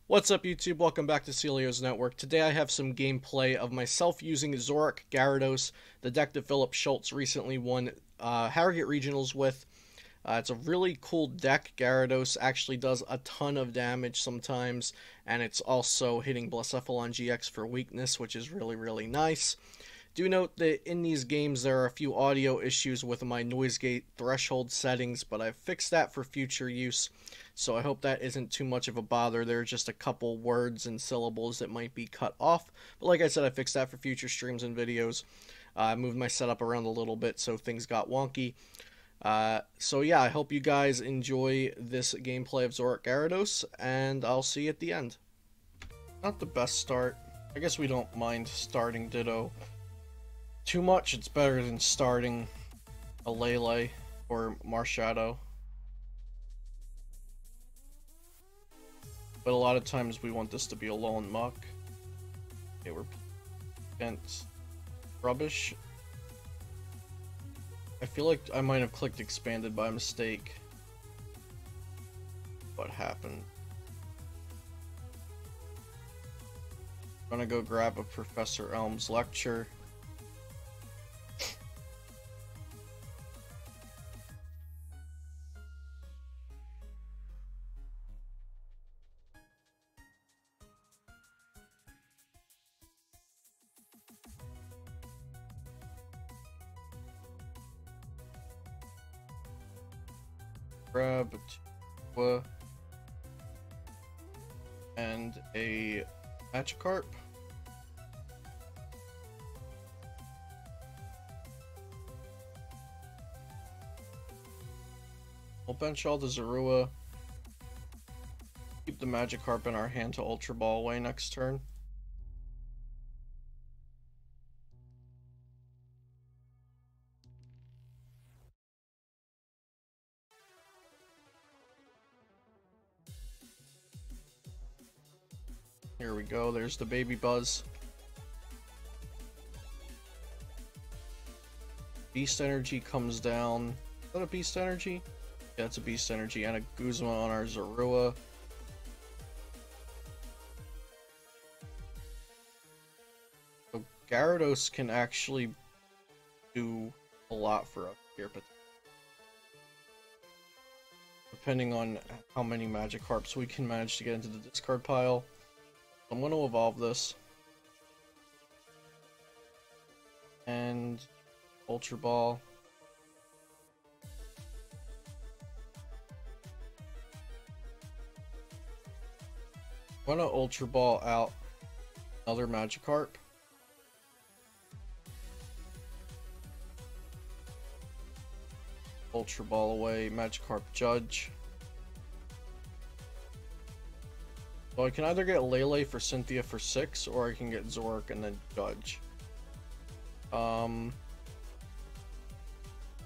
What's up YouTube? Welcome back to Celio's Network. Today I have some gameplay of myself using Zoroark-GX, the deck that Philip Schultz recently won Harrogate Regionals with. It's a really cool deck. Gyarados actually does a ton of damage sometimes, and it's also hitting Blacephalon-GX for weakness, which is really nice. Do note that in these games there are a few audio issues with my noise gate threshold settings, but I've fixed that for future use, so I hope that isn't too much of a bother. There are just a couple words and syllables that might be cut off, but like I said, I fixed that for future streams and videos. I moved my setup around a little bit so things got wonky. So yeah, I hope you guys enjoy this gameplay of Zoroark-Gyarados, and I'll see you at the end. Not the best start. I guess we don't mind starting Ditto too much. It's better than starting a Lele or Marshadow. But a lot of times we want this to be a lone muck. Okay, we're against rubbish. I feel like I might have clicked expanded by mistake. What happened? I'm gonna go grab a Professor Elm's lecture. Grab a Tua and a Magikarp. We'll bench all the Zorua. Keep the Magikarp in our hand to Ultra Ball away next turn. Here we go, there's the Baby Buzz. Beast Energy comes down. Is that a Beast Energy? Yeah, it's a Beast Energy, and a Guzma on our Zorua. So Gyarados can actually do a lot for us here, but depending on how many Magikarps we can manage to get into the discard pile. I'm going to evolve this. And Ultra Ball. I'm going to Ultra Ball out another Magikarp. Ultra Ball away Magikarp Judge. So I can either get Lele for Cynthia for 6, or I can get Zoroark and then Judge.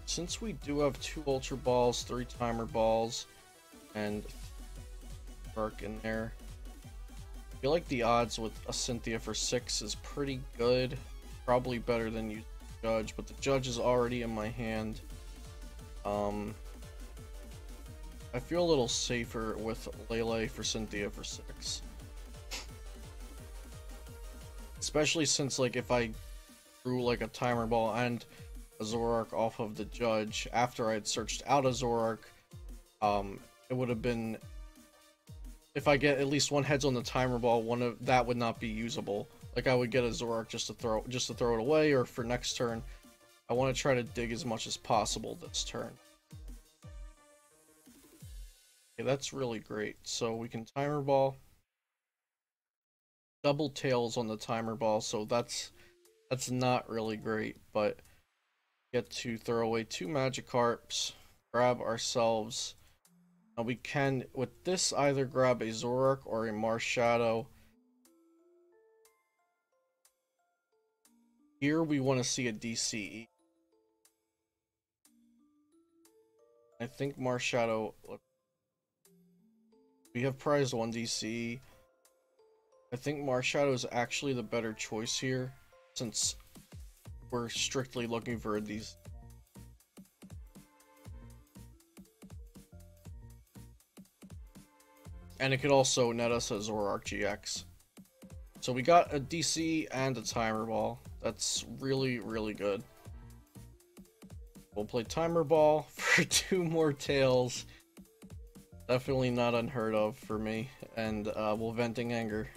Since we do have 2 Ultra Balls, 3 Timer Balls, and Zoroark in there, I feel like the odds with a Cynthia for 6 is pretty good. Probably better than using Judge, but the Judge is already in my hand. I feel a little safer with Lele for Cynthia for 6. Especially since, like, if I drew, like, a Timer Ball and a Zoroark off of the Judge after I had searched out a Zoroark, it would have been... If I get at least one heads on the Timer Ball, one of that would not be usable. Like, I would get a Zoroark just to throw it away, or for next turn. I want to try to dig as much as possible this turn. Okay, that's really great. So we can Timer Ball. Double tails on the Timer Ball, so that's not really great, but get to throw away 2 Magikarps, grab ourselves. Now we can, with this, either grab a Zoroark or a Marshadow. Here we want to see a DCE. I think Marshadow... We have prized 1 DCE. I think Marshadow is actually the better choice here, since we're strictly looking for these. And it could also net us a Zoroark-GX. So we got a DC and a Timer Ball. That's really, really good. We'll play Timer Ball for 2 more tails. Definitely not unheard of for me. And we'll Venting Anger.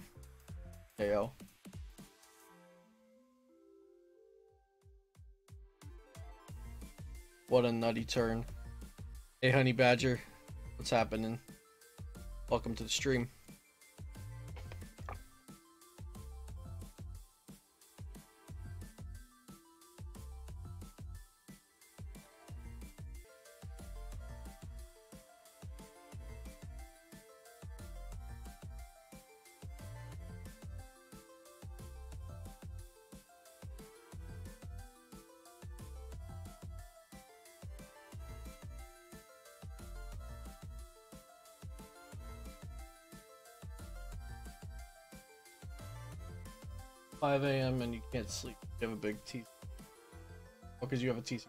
KO. What a nutty turn. Hey, Honey Badger. What's happening? Welcome to the stream. $5 a.m. and you can't sleep. You have a big TCG. Oh, because you have a TCG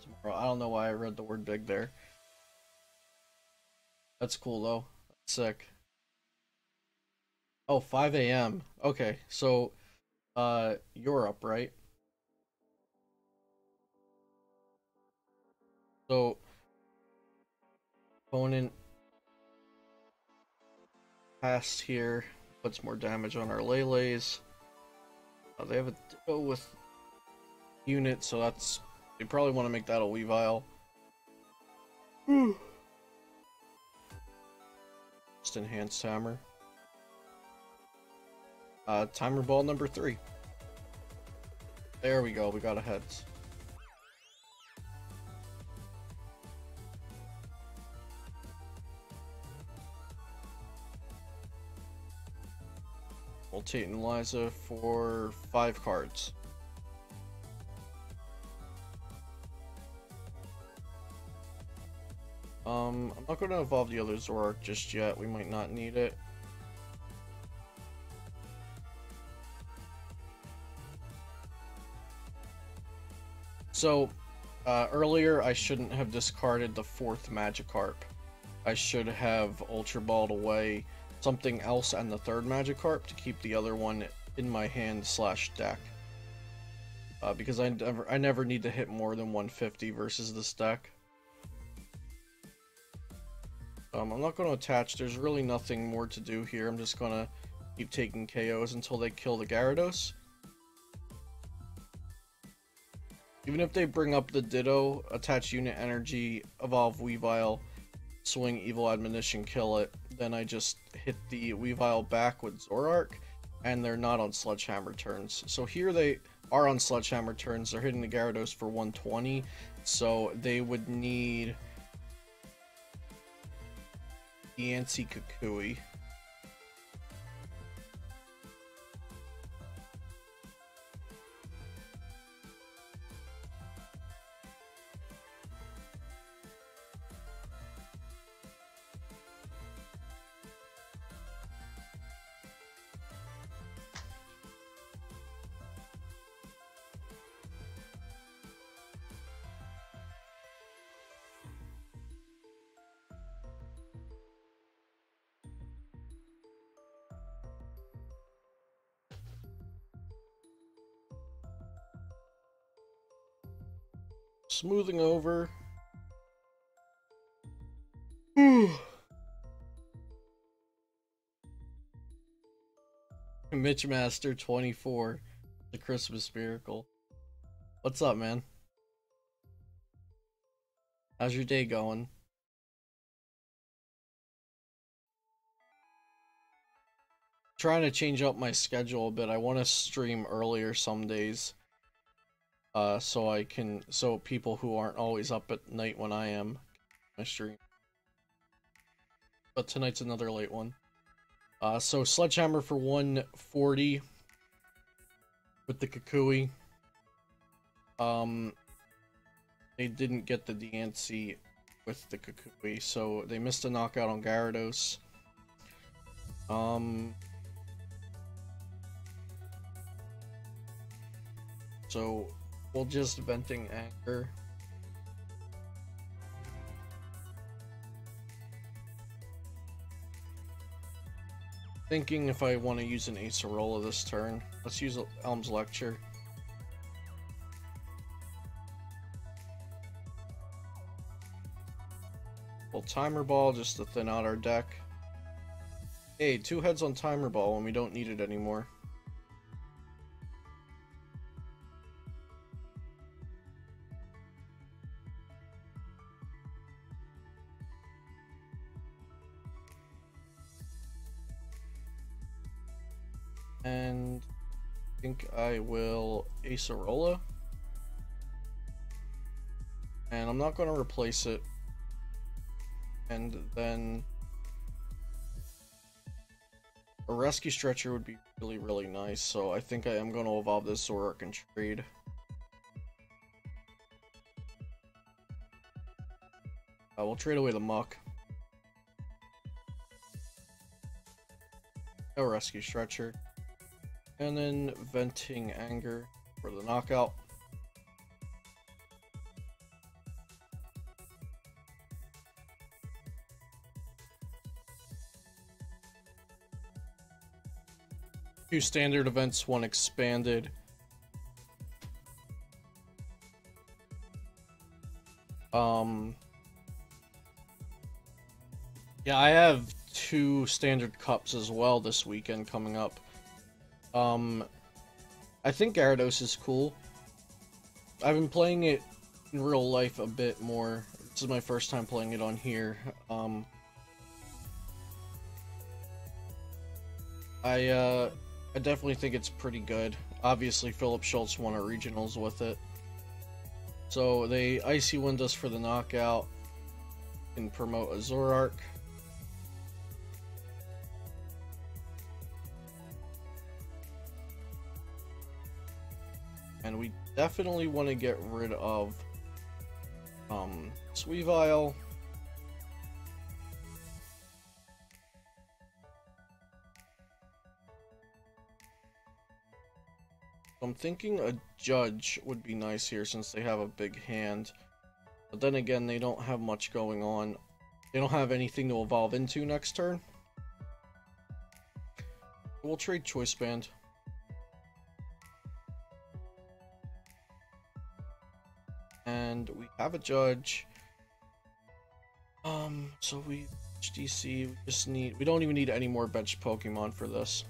tomorrow. I don't know why I read the word big there. That's cool though. That's sick. Oh, 5 a.m. Okay, so Europe, right? So opponent passed here, puts more damage on our Lele's. They have a Ditto with unit, so that's... They probably want to make that a Weavile. Just Enhanced Hammer. Timer Ball number 3. There we go, we got a heads. We'll Tate and Liza for 5 cards. I'm not going to evolve the other Zoroark just yet. We might not need it. So, earlier I shouldn't have discarded the 4th Magikarp. I should have Ultra Balled away something else and the 3rd Magikarp to keep the other one in my hand / deck. Because I never need to hit more than 150 versus this deck. I'm not going to attach. There's really nothing more to do here. I'm just going to keep taking KOs until they kill the Gyarados. Even if they bring up the Ditto, attach Unit Energy, evolve Weavile, swing Evil Admonition, kill it, then I just hit the Weavile back with Zoroark, and they're not on Sledgehammer turns. So here they are on Sledgehammer turns. They're hitting the Gyarados for 120, so they would need Yancy Kukui. Smoothing over. Mitchmaster 24, the Christmas Miracle. What's up, man? How's your day going? Trying to change up my schedule a bit. I want to stream earlier some days. So people who aren't always up at night when I am, my stream. But tonight's another late one. So Sledgehammer for 140 with the Kukui. They didn't get the DNC with the Kukui, so they missed a knockout on Gyarados. So we'll just Venting Anger. Thinking if I want to use an Acerola this turn. Let's use Elm's Lecture. Well, Timer Ball just to thin out our deck. Hey, 2 heads on Timer Ball when we don't need it anymore. And I think I will Acerola. And I'm not going to replace it. And then a Rescue Stretcher would be really, really nice. So I think I am going to evolve this Zoroark and trade. We'll trade away the Muck. No Rescue Stretcher. And then Venting Anger for the knockout. Two standard events, one expanded. Yeah, I have 2 standard cups as well this weekend coming up. I think Gyarados is cool. I've been playing it in real life a bit more. This is my first time playing it on here. I definitely think it's pretty good. Obviously, Philip Schultz won our regionals with it. So they Icy Wind us for the knockout. Can promote a Zoroark. And we definitely want to get rid of Weavile. I'm thinking a Judge would be nice here since they have a big hand. But then again, they don't have much going on. They don't have anything to evolve into next turn. We'll trade Choice Band. And we have a Judge. So we DC, we don't even need any more bench Pokemon for this.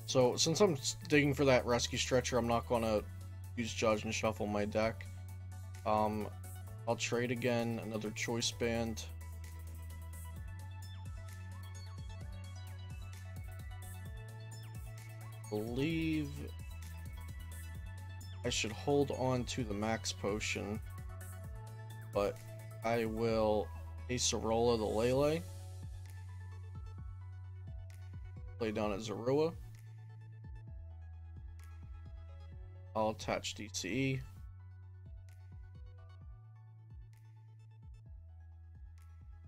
So since I'm digging for that Rescue Stretcher, I'm not gonna use Judge and shuffle my deck. I'll trade again, another Choice Band. Believe I should hold on to the Max Potion, but I will Acerola the Lele. Play down at Zorua. I'll attach DCE.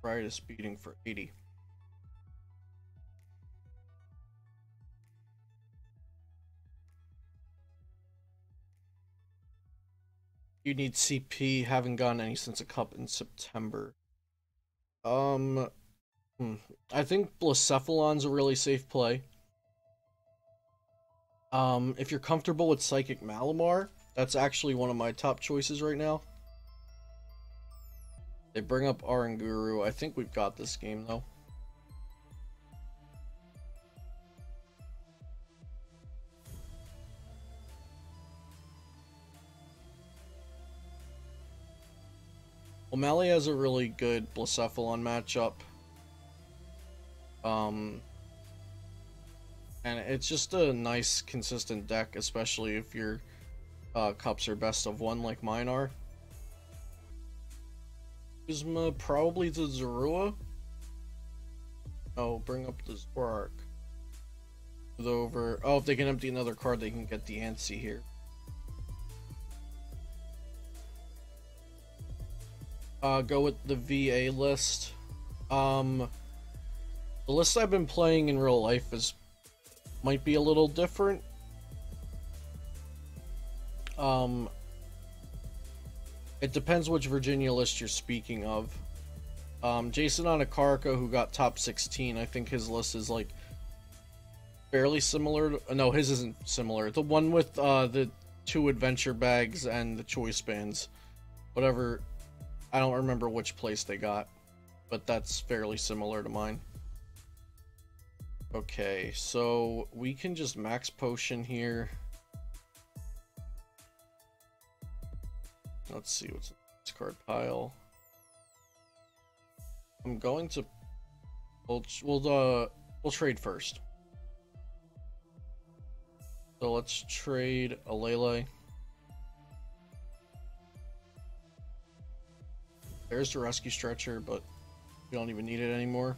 Prior to speeding for 80. You need CP, haven't gotten any since a cup in September. I think Blacephalon's a really safe play. If you're comfortable with Psychic Malamar, that's actually one of my top choices right now. They bring up Oranguru. I think we've got this game, though. Well, Mally has a really good Blacephalon matchup. And it's just a nice, consistent deck, especially if your cups are best of 1 like mine are. Guzma, probably the Zorua. Oh, bring up the Zoroark. Over. Oh, if they can empty another card, they can get the Antsy here. Go with the VA list. The list I've been playing in real life might be a little different. It depends which Virginia list you're speaking of. Jason Anakarka, who got top 16, I think his list is like fairly similar to, no, his isn't similar. The one with the 2 adventure bags and the choice bands. Whatever, I don't remember which place they got, but that's fairly similar to mine. Okay, so we can just max potion here. Let's see what's in this card pile. I'm going to we'll trade first. So let's trade a Lele. There's the rescue stretcher, but we don't even need it anymore.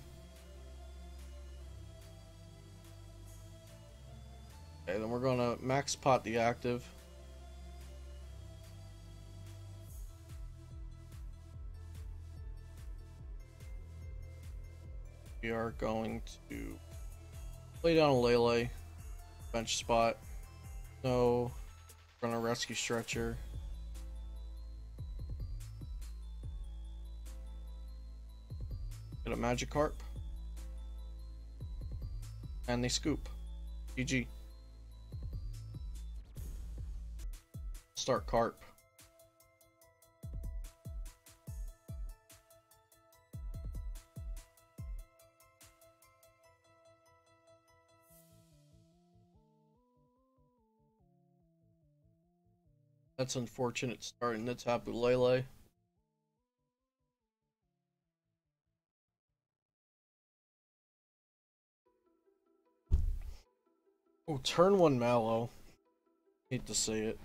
Okay, then we're gonna max pot the active. We are going to lay down a Lele, bench spot. No, we're gonna rescue stretcher. Get a Magikarp. And they scoop. GG. Start Carp. That's unfortunate starting the Tapu Lele. Oh, turn 1 Mallow. Hate to say it.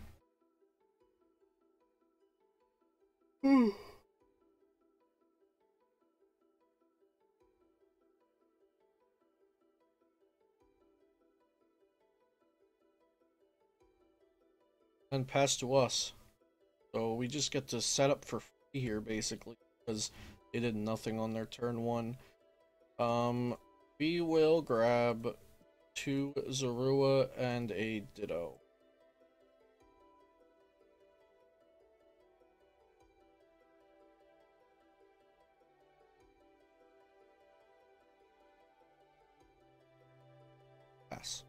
And pass to us. So we just get to set up for free here, basically, because they did nothing on their turn 1. We will grab 2 Zorua and a Ditto. Pass.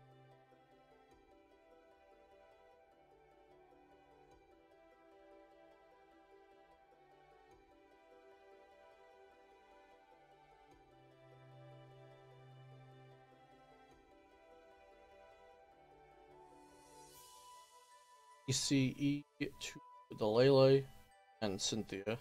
ECE to the Lele and Cynthia.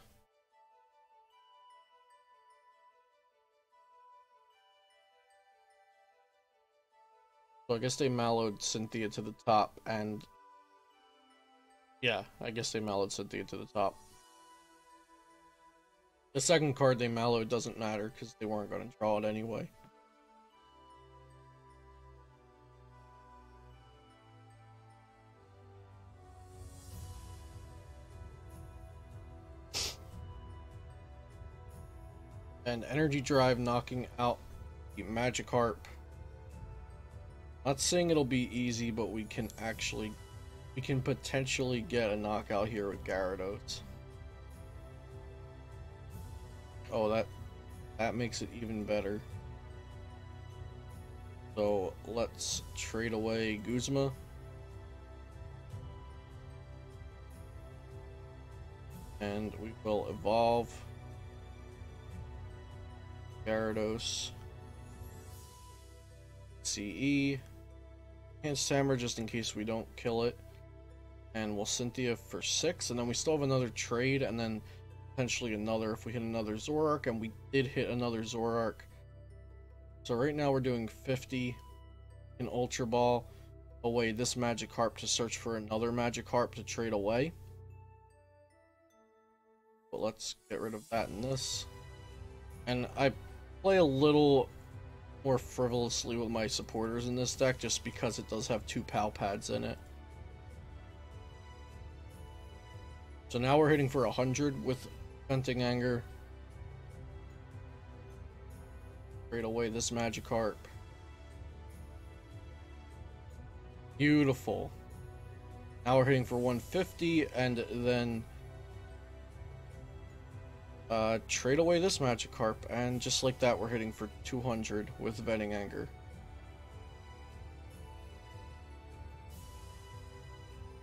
So I guess they mallowed Cynthia to the top, and yeah, I guess they mallowed Cynthia to the top. The second card they mallowed doesn't matter because they weren't going to draw it anyway. And Energy Drive knocking out the Magikarp. Not saying it'll be easy, but we can potentially get a knockout here with Gyarados. Oh, that makes it even better. So let's trade away Guzma. And we will evolve Gyarados. CE. Enhanced Hammer just in case we don't kill it. And we'll Cynthia for 6. And then we still have another trade. And then potentially another if we hit another Zoroark. And we did hit another Zoroark. So right now we're doing 50 in Ultra Ball. Away this Magikarp to search for another Magikarp to trade away. But let's get rid of that and this. And I play a little more frivolously with my supporters in this deck just because it does have 2 PAL pads in it. So now we're hitting for 100 with Venting Anger. Trade away this Magikarp. Beautiful. Now we're hitting for 150 and then trade away this Magikarp, and just like that we're hitting for 200 with Venting Anger.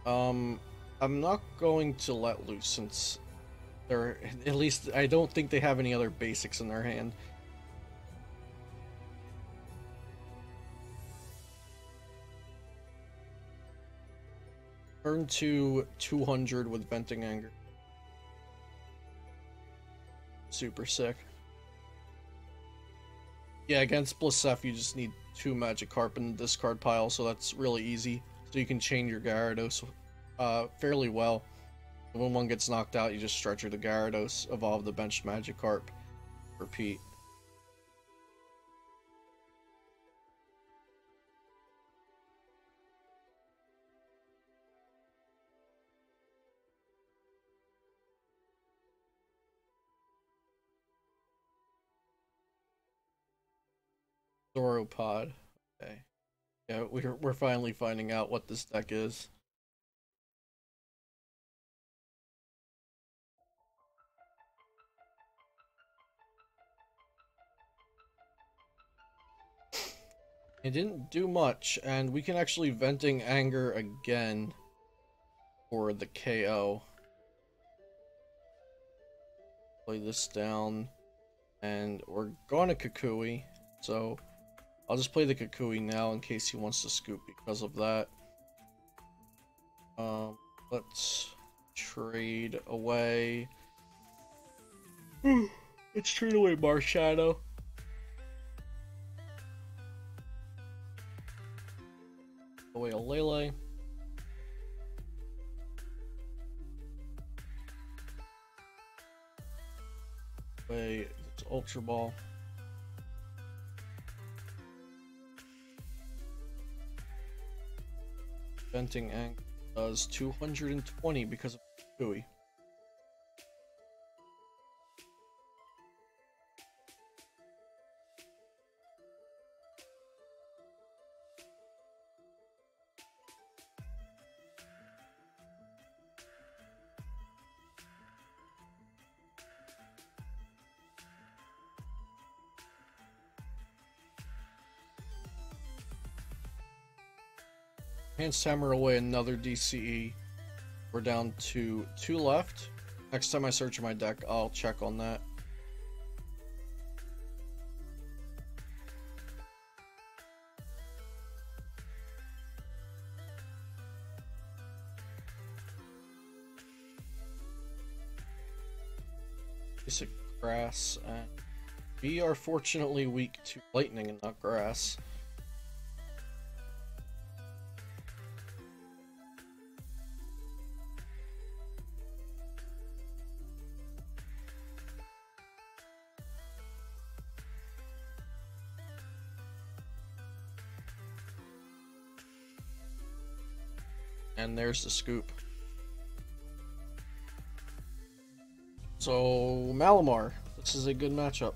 I'm not going to let loose since they're, at least I don't think they have any other basics in their hand. Turn to 200 with Venting Anger. Super sick. Yeah, against Blisef you just need 2 Magikarp in the discard pile, so that's really easy. So you can chain your Gyarados fairly well. When one gets knocked out, you just stretcher the Gyarados, evolve the benched Magikarp, repeat. Sauropod. Okay. Yeah, we're finally finding out what this deck is. It didn't do much, and we can actually Venting Anger again for the KO. Play this down, and we're going to Kukui, so I'll just play the Kukui now in case he wants to scoop because of that. Let's trade away. Let's trade away Marshadow. Away a Lele. Away it's Ultra Ball. Venting Anger does 220 because of Kukui. Hands Hammer away another DCE. We're down to 2 left. Next time I search my deck, I'll check on that. Basic Grass, and we are fortunately weak to Lightning and not Grass. And there's the scoop. So, Malamar, this is a good matchup.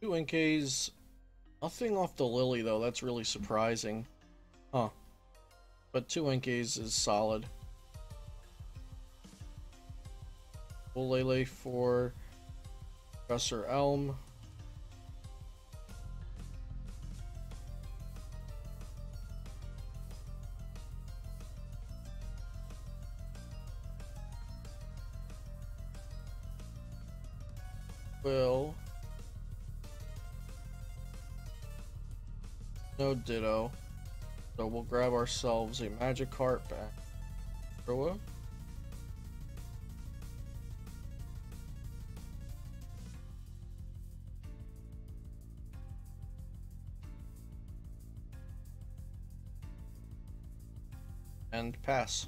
Two Inkays, nothing off the Lily though, that's really surprising. Huh. But 2 Inkays is solid. Lele for Professor Elm. Will. No Ditto. So we'll grab ourselves a Magikarp and Rua. and pass.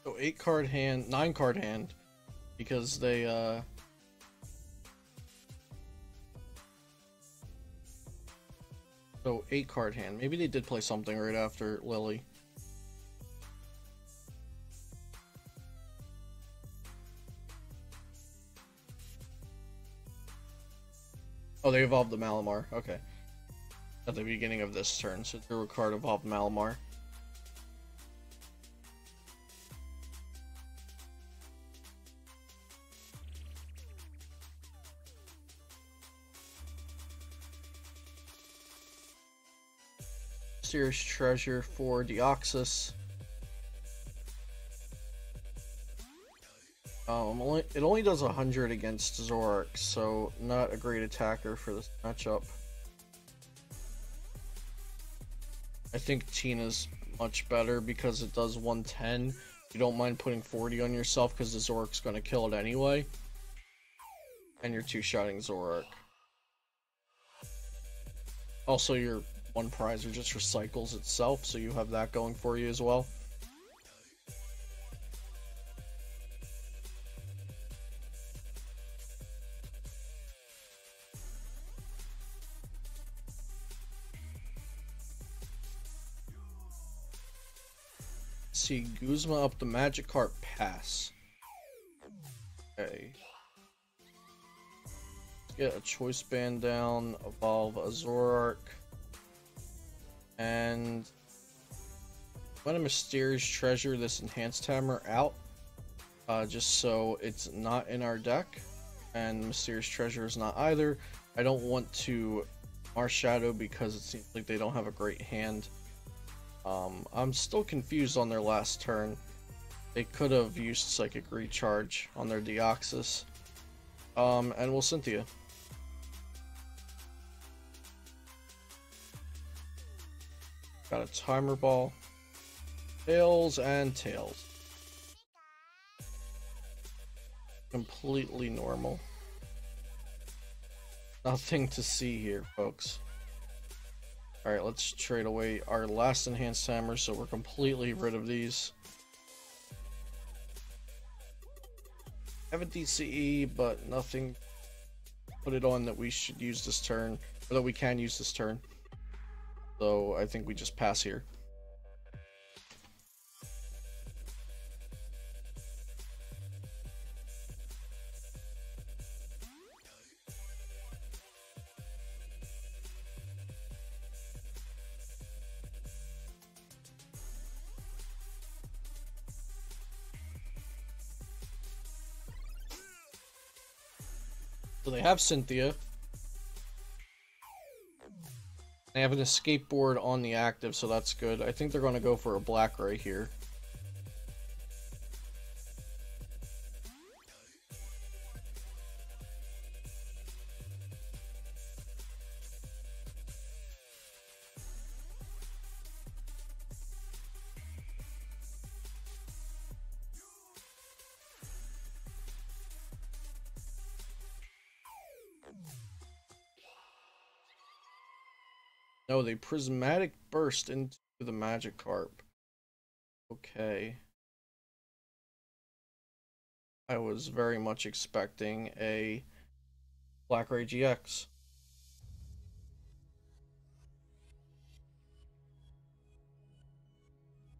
So 8-card hand, 9-card hand, because they so 8-card hand. Maybe they did play something right after Lily. Oh, they evolved the Malamar. Okay. At the beginning of this turn, so drew a card, evolved Malamar. Mysterious Treasure for Deoxys. It only does 100 against Zoroark, so not a great attacker for this matchup. I think Tina's much better because it does 110. You don't mind putting 40 on yourself because the Zoroark's going to kill it anyway. And you're two-shotting Zoroark. Also, your one prizer just recycles itself, so you have that going for you as well. See, Guzma up the Magikarp, pass. Okay. Let's get a Choice Band down, evolve a Zoroark. And I'm gonna Mysterious Treasure this Enhanced Hammer out, just so it's not in our deck, and Mysterious Treasure is not either. I don't want to Marshadow because it seems like they don't have a great hand. I'm still confused on their last turn. They could have used Psychic Recharge on their Deoxys. And we'll Cynthia. Got a Timer Ball. Tails and Tails. Completely normal. Nothing to see here, folks. Alright, let's trade away our last Enhanced Hammer so we're completely rid of these. I have a DCE, but nothing put it on that we should use this turn, or that we can use this turn. So I think we just pass here. So they have Cynthia. They have an escape board on the active, so that's good. I think they're going to go for a black right here. No, they Prismatic Burst into the Magikarp. Okay. I was very much expecting a Black-Ray-GX.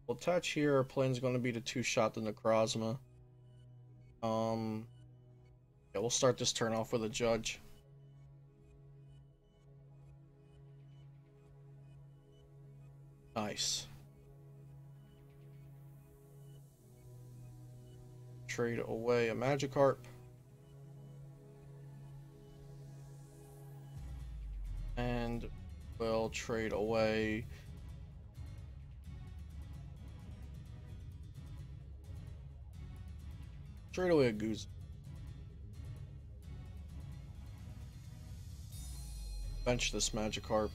We'll attach here. Our plan's going to be to two-shot the Necrozma. Yeah, we'll start this turn off with a Judge. Nice. Trade away a Magikarp. And we'll trade away Trade away a Goose. Bench this Magikarp.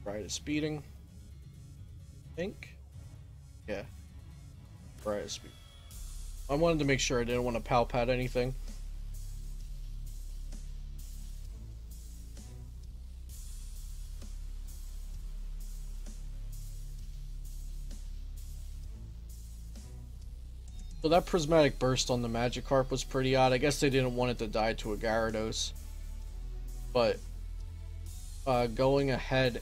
Right, speeding. Think? Yeah. Right, speed. I wanted to make sure I didn't want to Palpat anything. So that Prismatic Burst on the Magikarp was pretty odd. I guess they didn't want it to die to a Gyarados. But going ahead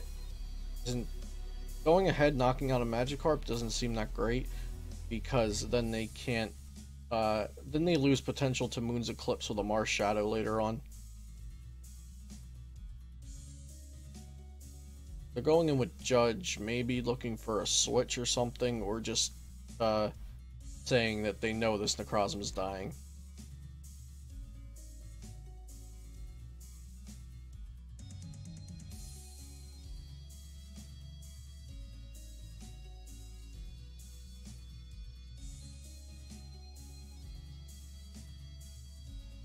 knocking out a Magikarp doesn't seem that great, because then they can't then they lose potential to Moon's Eclipse with a Mars Shadow later on. They're going in with Judge, maybe looking for a switch or something, or just saying that they know this Necrozma is dying.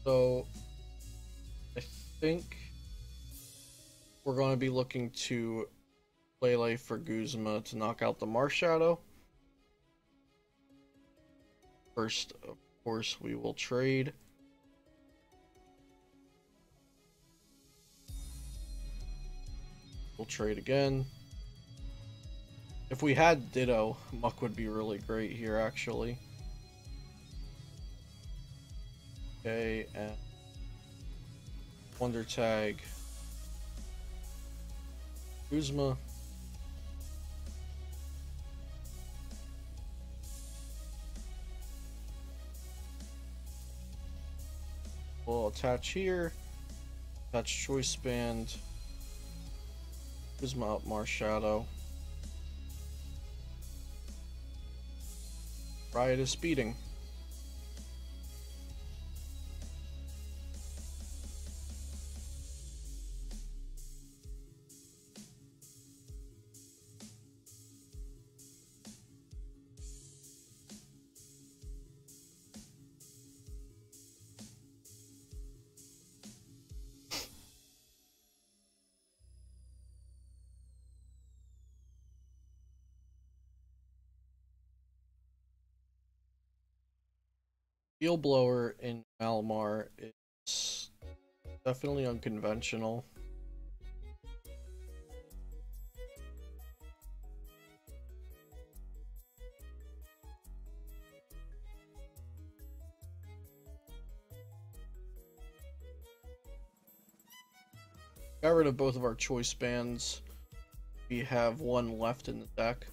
So I think we're going to be looking to Lele for Guzma to knock out the Marshadow. First, of course, we will trade. We'll trade again. If we had Ditto, Muck would be really great here, actually. Okay, and Wonder Tag. Guzma. We'll attach here. Attach Choice Band. Guzma up Marshadow. Riot is speeding. Steel Blower in Malamar is definitely unconventional. Got rid of both of our choice bands. We have one left in the deck.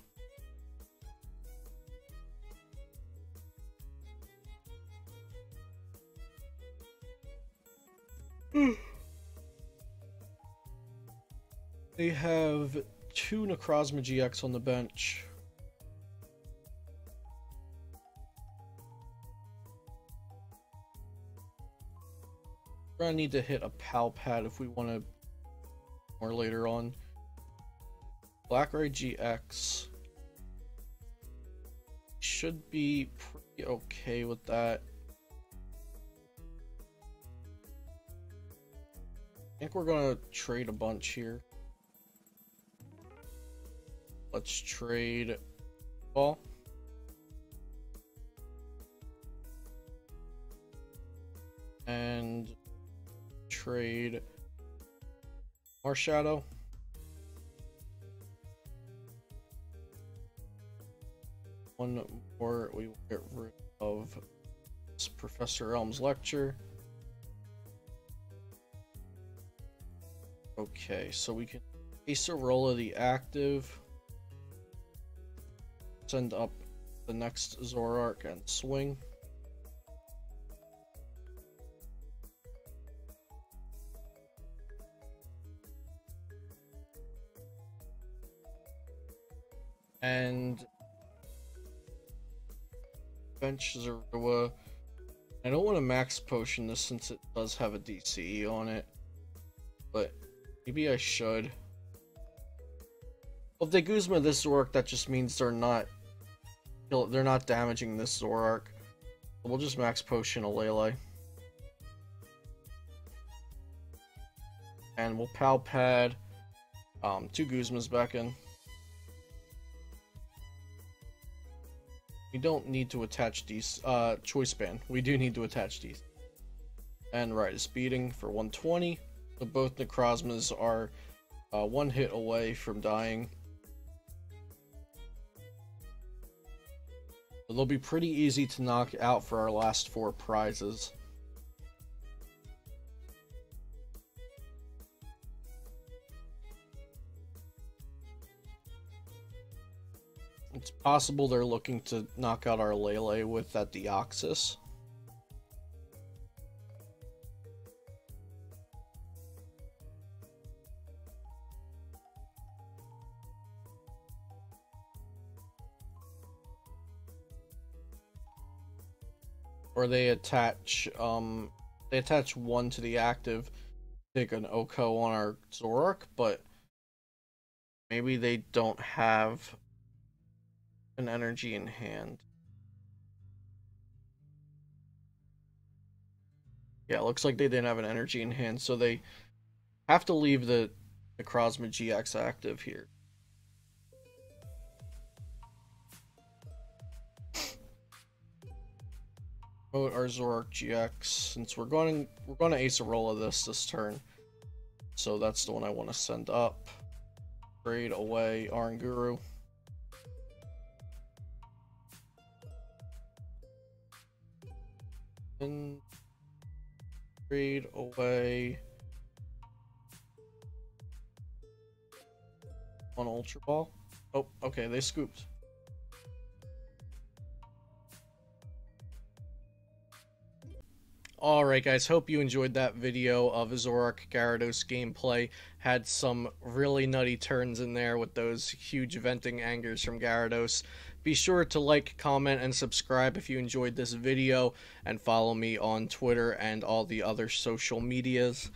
They have two Necrozma-GX on the bench. We're gonna need to hit a Palpat if we want to more later on. Blackray-GX should be pretty okay with that. I think we're gonna trade a bunch here. Let's trade ball. And trade Marshadow. One more, we will get rid of this Professor Elm's lecture. Okay, so we can Acerola the active. Send up the next Zoroark and swing. And bench Zorua. I don't want to max potion this since it does have a DCE on it, but maybe I should. If they Guzma this Zoroark, that just means they're not damaging this Zoroark. We'll just max potion a Lele. And we'll Pal Pad 2 Guzmas back in. We don't need to attach these Choice Band. We do need to attach these. And right, it's beating for 120. So both Necrozmas are 1 hit away from dying. So they'll be pretty easy to knock out for our last 4 prizes. It's possible they're looking to knock out our Lele with that Deoxys. Or they attach 1 to the active, take an Oko on our Zoroark, but maybe they don't have an energy in hand. Yeah, it looks like they didn't have an energy in hand, so they have to leave the Necrozma-GX active here. Our Zoroark-GX, since we're going to Acerola this turn, so that's the one I want to send up. Trade away Oranguru. And trade away one Ultra Ball. Oh, okay, they scooped. Alright guys, hope you enjoyed that video of Zoroark-Gyarados gameplay. Had some really nutty turns in there with those huge venting angers from Gyarados. Be sure to like, comment, and subscribe if you enjoyed this video, and follow me on Twitter and all the other social medias.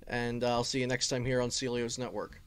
And I'll see you next time here on Celio's Network.